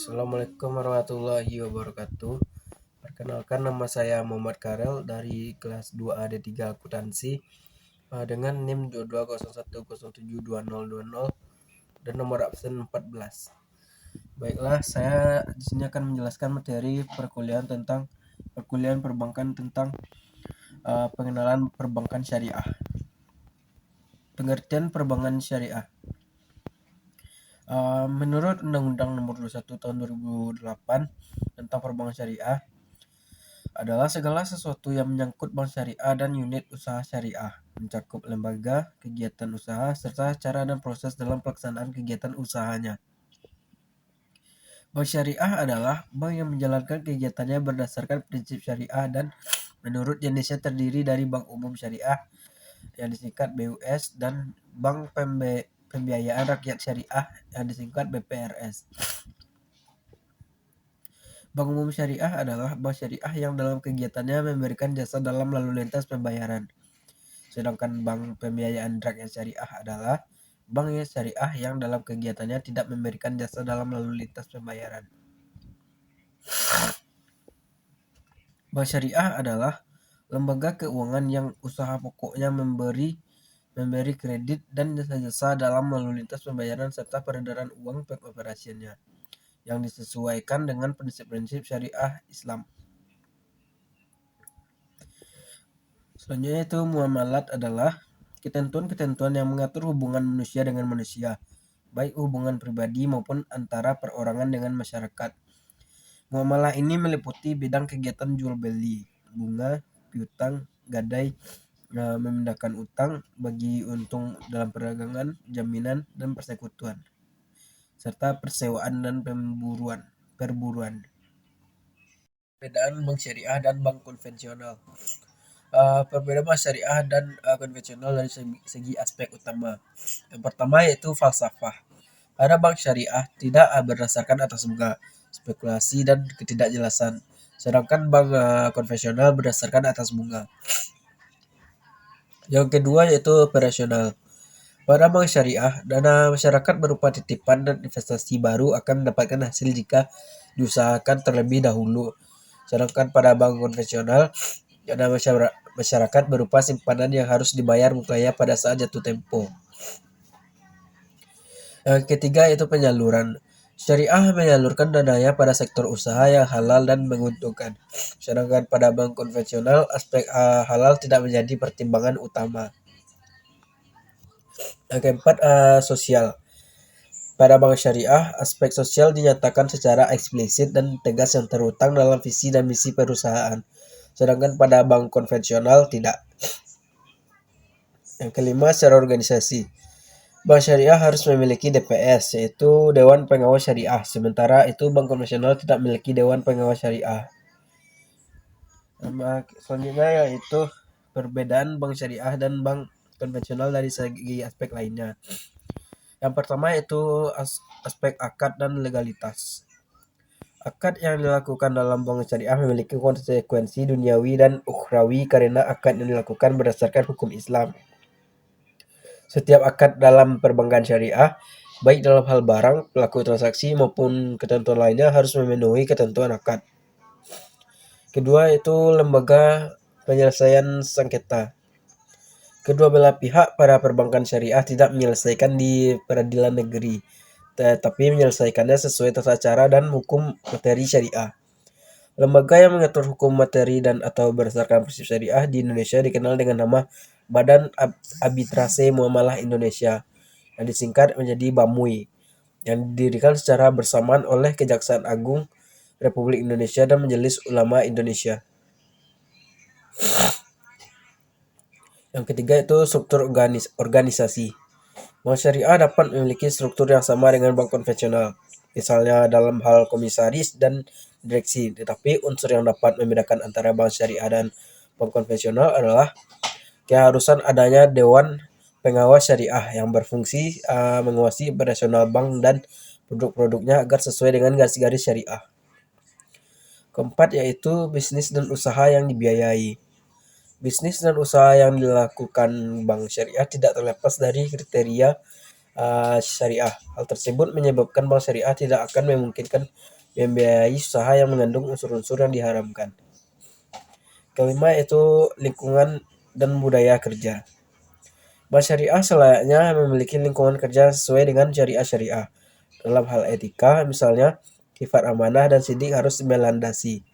Assalamualaikum warahmatullahi wabarakatuh. Perkenalkan, nama saya Muhammad Karel dari kelas 2A D3 Akuntansi dengan NIM 2201072020 dan nomor absen 14. Baiklah, saya di sini akan menjelaskan materi perkuliahan perbankan tentang pengenalan perbankan syariah. Pengertian perbankan syariah. Menurut Undang-Undang Nomor 21 Tahun 2008 tentang perbankan syariah adalah segala sesuatu yang menyangkut bank syariah dan unit usaha syariah, mencakup lembaga, kegiatan usaha, serta cara dan proses dalam pelaksanaan kegiatan usahanya. Bank syariah adalah bank yang menjalankan kegiatannya berdasarkan prinsip syariah dan menurut jenisnya terdiri dari bank umum syariah yang disingkat BUS dan bank pembiayaan rakyat syariah yang disingkat BPRS. Bank umum syariah adalah bank syariah yang dalam kegiatannya memberikan jasa dalam lalu lintas pembayaran. Sedangkan bank pembiayaan rakyat syariah adalah bank syariah yang dalam kegiatannya tidak memberikan jasa dalam lalu lintas pembayaran. Bank syariah adalah lembaga keuangan yang usaha pokoknya memberi kredit dan jasa-jasa dalam lalu lintas pembayaran serta peredaran uang pengoperasiannya yang disesuaikan dengan prinsip-prinsip syariah Islam. Selanjutnya itu muamalat adalah ketentuan-ketentuan yang mengatur hubungan manusia dengan manusia, baik hubungan pribadi maupun antara perorangan dengan masyarakat. Muamalah ini meliputi bidang kegiatan jual beli, bunga, piutang, gadai, memindahkan utang, bagi untung dalam perdagangan, jaminan, dan persekutuan, serta persewaan dan perburuan. Perbedaan bank syariah dan bank konvensional. Perbedaan bank syariah dan konvensional dari segi aspek utama. Yang pertama yaitu falsafah. Pada bank syariah tidak berdasarkan atas bunga, spekulasi dan ketidakjelasan. Sedangkan bank konvensional berdasarkan atas bunga. Yang kedua yaitu operasional. Pada bank syariah, dana masyarakat berupa titipan dan investasi baru akan mendapatkan hasil jika diusahakan terlebih dahulu. Sedangkan pada bank konvensional, dana masyarakat berupa simpanan yang harus dibayar mukanya pada saat jatuh tempo. Yang ketiga yaitu penyaluran. Syariah menyalurkan dananya pada sektor usaha yang halal dan menguntungkan. Sedangkan pada bank konvensional, aspek halal tidak menjadi pertimbangan utama. Yang keempat, sosial. Pada bank syariah, aspek sosial dinyatakan secara eksplisit dan tegas yang terutang dalam visi dan misi perusahaan. Sedangkan pada bank konvensional tidak. Yang kelima, secara organisasi. Bank syariah harus memiliki DPS, yaitu Dewan Pengawas Syariah. Sementara itu bank konvensional tidak memiliki Dewan Pengawas Syariah. Selanjutnya yaitu perbedaan bank syariah dan bank konvensional dari segi aspek lainnya. Yang pertama yaitu aspek akad dan legalitas. Akad yang dilakukan dalam bank syariah memiliki konsekuensi duniawi dan ukhrawi karena akad yang dilakukan berdasarkan hukum Islam. Setiap akad dalam perbankan syariah, baik dalam hal barang, pelaku transaksi maupun ketentuan lainnya harus memenuhi ketentuan akad. Kedua yaitu lembaga penyelesaian sengketa. Kedua belah pihak pada perbankan syariah tidak menyelesaikan di peradilan negeri, tetapi menyelesaikannya sesuai tata cara dan hukum materi syariah. Lembaga yang mengatur hukum materi dan atau berdasarkan prinsip syariah di Indonesia dikenal dengan nama Badan Arbitrase Muamalah Indonesia, yang disingkat menjadi BAMUI, yang didirikan secara bersamaan oleh Kejaksaan Agung Republik Indonesia dan Majelis Ulama Indonesia. Yang ketiga itu struktur organisasi. Bank syariah dapat memiliki struktur yang sama dengan bank konvensional, misalnya dalam hal komisaris dan direksi, tetapi unsur yang dapat membedakan antara bank syariah dan bank konvensional adalah keharusan adanya Dewan Pengawas Syariah yang berfungsi mengawasi operasional bank dan produk-produknya agar sesuai dengan garis-garis syariah. Keempat yaitu bisnis dan usaha yang dibiayai. Bisnis dan usaha yang dilakukan bank syariah tidak terlepas dari kriteria syariah. Hal tersebut menyebabkan bank syariah tidak akan memungkinkan membiayai usaha yang mengandung unsur-unsur yang diharamkan. Kelima yaitu lingkungan dan budaya kerja. Bank syariah selayaknya memiliki lingkungan kerja sesuai dengan syariah-syariah. Dalam hal etika, misalnya, sifat amanah dan sidik harus melandasi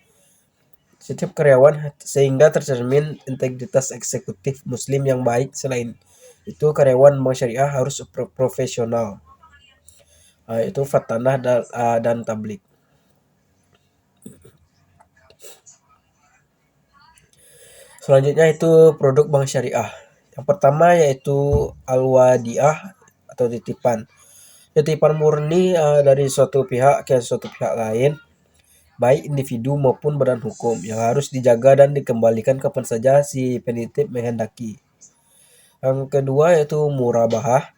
setiap karyawan sehingga tercermin integritas eksekutif muslim yang baik. Selain itu, karyawan bank syariah harus profesional, itu fatanah dan tablik. Selanjutnya itu produk bank syariah. Yang pertama yaitu al-wadiah atau titipan. Titipan murni dari suatu pihak ke suatu pihak lain, baik individu maupun badan hukum, yang harus dijaga dan dikembalikan kapan saja si penitip menghendaki. Yang kedua yaitu murabahah.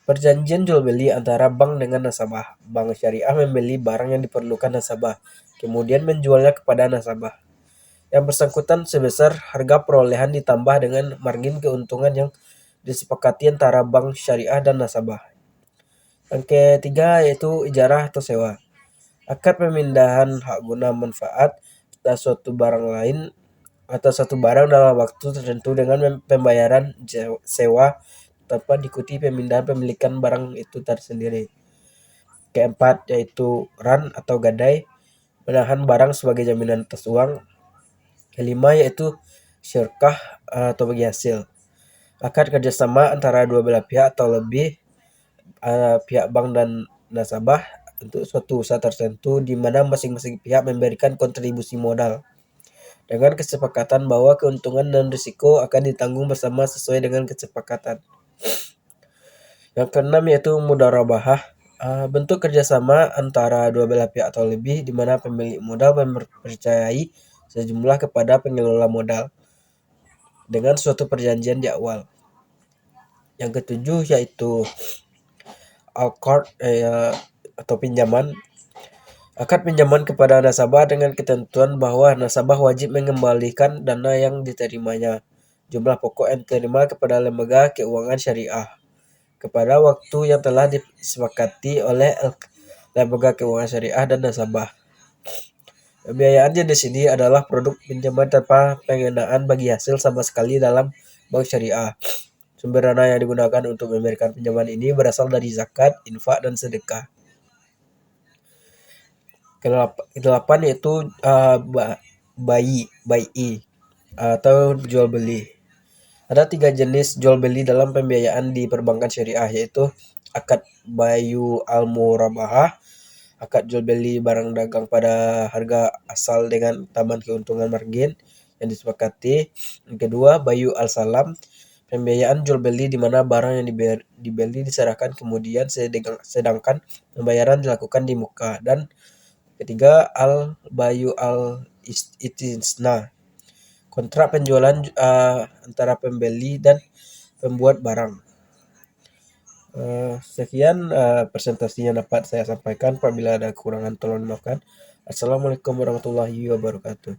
Perjanjian jual beli antara bank dengan nasabah. Bank syariah membeli barang yang diperlukan nasabah, kemudian menjualnya kepada nasabah. Yang bersangkutan sebesar harga perolehan ditambah dengan margin keuntungan yang disepakati antara bank syariah dan nasabah. Yang ketiga yaitu ijarah atau sewa. Akad pemindahan hak guna manfaat atas suatu barang lain atau satu barang dalam waktu tertentu dengan pembayaran sewa tanpa diikuti pemindahan pemilikan barang itu tersendiri. Keempat yaitu ran atau gadai, menahan barang sebagai jaminan atas uang. Kelima yaitu syirkah atau bagi hasil. Akad kerjasama antara dua belah pihak atau lebih, pihak bank dan nasabah untuk suatu usaha tertentu di mana masing-masing pihak memberikan kontribusi modal dengan kesepakatan bahwa keuntungan dan risiko akan ditanggung bersama sesuai dengan kesepakatan. Yang keenam yaitu mudharabahah, bentuk kerjasama antara dua belah pihak atau lebih di mana pemilik modal mempercayai sejumlah kepada pengelola modal dengan suatu perjanjian di awal. Yang ketujuh yaitu al-qard atau pinjaman. Akad pinjaman kepada nasabah dengan ketentuan bahwa nasabah wajib mengembalikan dana yang diterimanya, jumlah pokok yang diterima kepada lembaga keuangan syariah kepada waktu yang telah disepakati oleh lembaga keuangan syariah dan nasabah. Pembiayaan jenis ini adalah produk pinjaman tanpa pengenaan bagi hasil sama sekali dalam bank syariah. Sumber dana yang digunakan untuk memberikan pinjaman ini berasal dari zakat, infak, dan sedekah. Kedelapan yaitu bayi atau jual beli. Ada 3 jenis jual beli dalam pembiayaan di perbankan syariah, yaitu akad bayu al-murabahah, akad jual beli barang dagang pada harga asal dengan tambahan keuntungan margin yang disepakati. Yang kedua, bayu al-salam, pembiayaan jual beli di mana barang yang dibeli diserahkan kemudian sedangkan pembayaran dilakukan di muka. Dan ketiga, al-bayu al-istisna, kontrak penjualan antara pembeli dan pembuat barang. Sekian presentasinya dapat saya sampaikan. Apabila ada kekurangan tolong dimaafkan. Assalamualaikum warahmatullahi wabarakatuh.